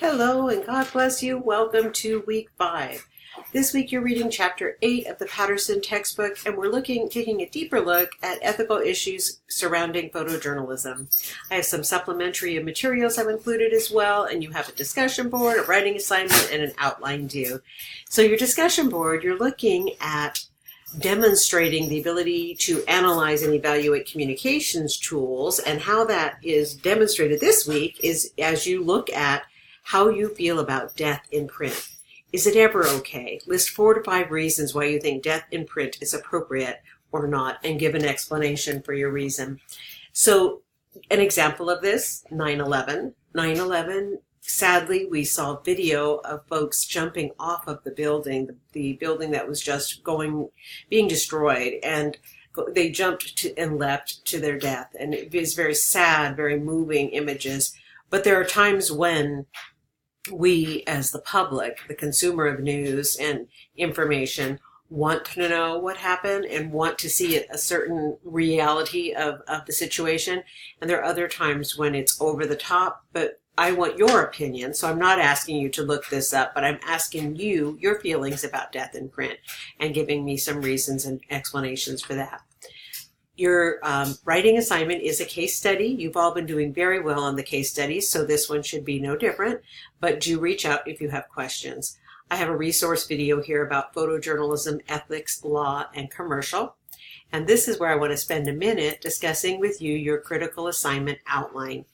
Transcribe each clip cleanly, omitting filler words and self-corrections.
Hello and God bless you. Welcome to week 5. This week you're reading chapter 8 of the Patterson textbook, and we're taking a deeper look at ethical issues surrounding photojournalism. I have some supplementary materials I've included as well, and you have a discussion board, a writing assignment, and an outline due. So your discussion board, you're looking at demonstrating the ability to analyze and evaluate communications tools, and how that is demonstrated this week is as you look at how you feel about death in print. Is it ever okay? List 4 to 5 reasons why you think death in print is appropriate or not, and give an explanation for your reason. So, an example of this, 9/11. 9/11, sadly, we saw video of folks jumping off of the building that was just being destroyed, and they jumped and leapt to their death. And it was very sad, very moving images. But there are times when we, as the public, the consumer of news and information, want to know what happened and want to see a certain reality of the situation. And there are other times when it's over the top, but I want your opinion. So I'm not asking you to look this up, but I'm asking you your feelings about death in print and giving me some reasons and explanations for that. Your writing assignment is a case study. You've all been doing very well on the case studies, so this one should be no different, but do reach out if you have questions. I have a resource video here about photojournalism, ethics, law, and commercial, and this is where I want to spend a minute discussing with you your critical assignment outline.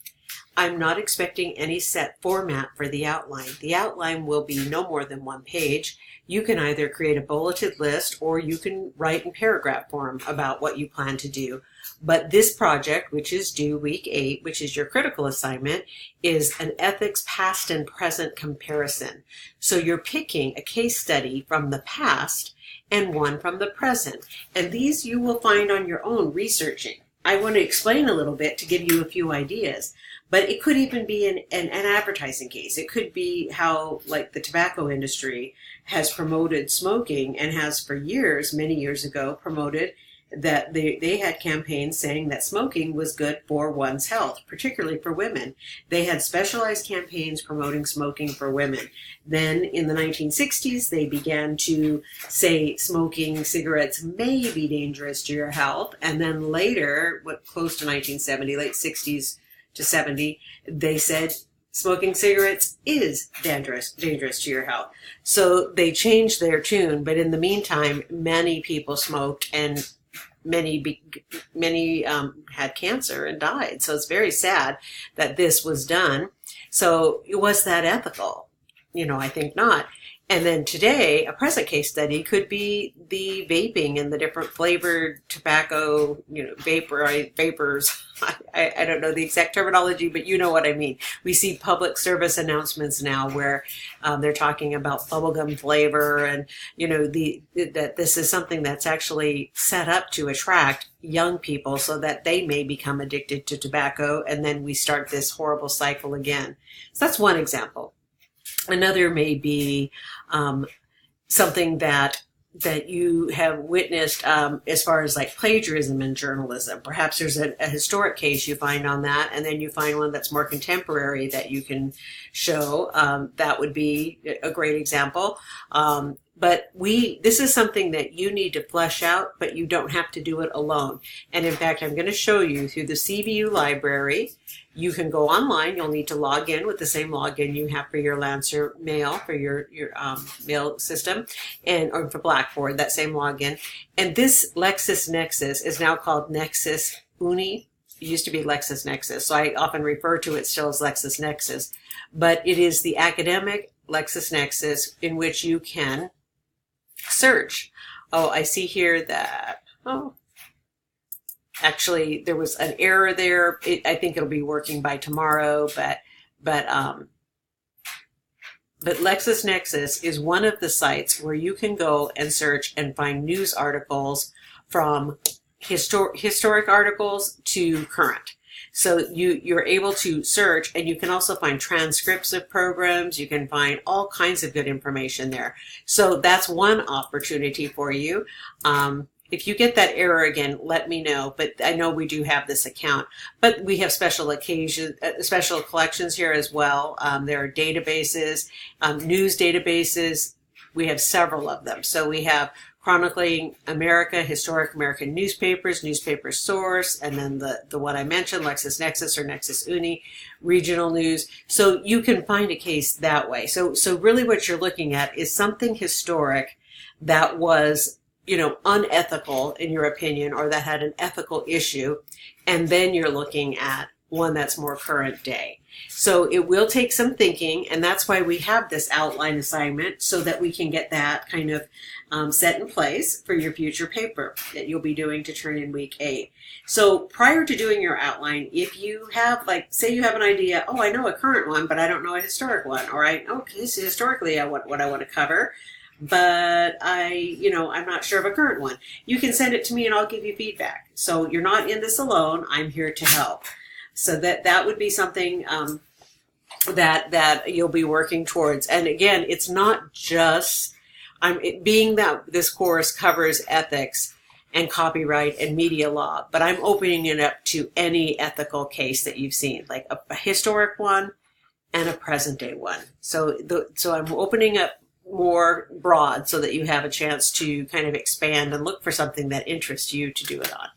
I'm not expecting any set format for the outline. The outline will be no more than 1 page. You can either create a bulleted list or you can write in paragraph form about what you plan to do. But this project, which is due week 8, which is your critical assignment, is an ethics past and present comparison. So you're picking a case study from the past and one from the present. And these you will find on your own researching. I want to explain a little bit to give you a few ideas. But it could even be an advertising case. It could be how, like, the tobacco industry has promoted smoking and has for years, many years ago, promoted that they had campaigns saying that smoking was good for one's health, particularly for women. They had specialized campaigns promoting smoking for women. Then in the 1960s, they began to say smoking cigarettes may be dangerous to your health. And then later, close to 1970, late 60s, to 70, they said smoking cigarettes is dangerous to your health. So they changed their tune, but in the meantime, many people smoked and many had cancer and died. So it's very sad that this was done. So was that ethical? I think not. And then today, a present case study could be the vaping and the different flavored tobacco, vapors. I don't know the exact terminology, but you know what I mean. We see public service announcements now where they're talking about bubblegum flavor and, that this is something that's actually set up to attract young people so that they may become addicted to tobacco, and then we start this horrible cycle again. So that's one example. Another may be something that you have witnessed as far as like plagiarism in journalism. Perhaps there's a historic case you find on that, and then you find one that's more contemporary that you can show. That would be a great example. But this is something that you need to flesh out, but you don't have to do it alone. And in fact, I'm going to show you through the CVU library. You can go online. You'll need to log in with the same login you have for your Lancer mail, for your mail system, or for Blackboard, that same login. And this LexisNexis is now called Nexis Uni. It used to be LexisNexis, so I often refer to it still as LexisNexis. But it is the academic LexisNexis in which you can search. Oh, I see here that, actually, there was an error there. I think it'll be working by tomorrow, but LexisNexis is one of the sites where you can go and search and find news articles from historic articles to current. So you're able to search, and you can also find transcripts of programs. You can find all kinds of good information there. So that's one opportunity for you. if you get that error again, let me know. But I know we do have this account, but we have special collections here as well. There are databases, news databases. We have several of them. So we have Chronicling America, Historic American Newspapers, Newspaper Source, and then the one I mentioned, LexisNexis or Nexus Uni, regional news. So you can find a case that way. So really what you're looking at is something historic that was, unethical in your opinion, or that had an ethical issue. And then you're looking at one that's more current day. So it will take some thinking, and that's why we have this outline assignment, so that we can get that kind of set in place for your future paper that you'll be doing to turn in week 8. So prior to doing your outline, if you have, say you have an idea, oh, I know a current one, but I don't know a historic one, or this is historically what I want to cover, but I'm not sure of a current one. You can send it to me and I'll give you feedback. So you're not in this alone. I'm here to help. So that would be something that you'll be working towards. And again, it's not just being that this course covers ethics and copyright and media law, but I'm opening it up to any ethical case that you've seen, like a historic one and a present day one. So I'm opening up more broad so that you have a chance to kind of expand and look for something that interests you to do it on.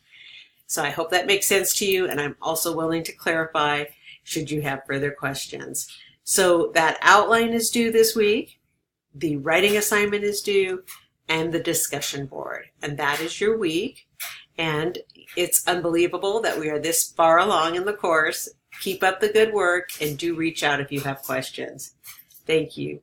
So I hope that makes sense to you, and I'm also willing to clarify should you have further questions. So that outline is due this week, the writing assignment is due, and the discussion board. And that is your week. And it's unbelievable that we are this far along in the course. Keep up the good work, and do reach out if you have questions. Thank you.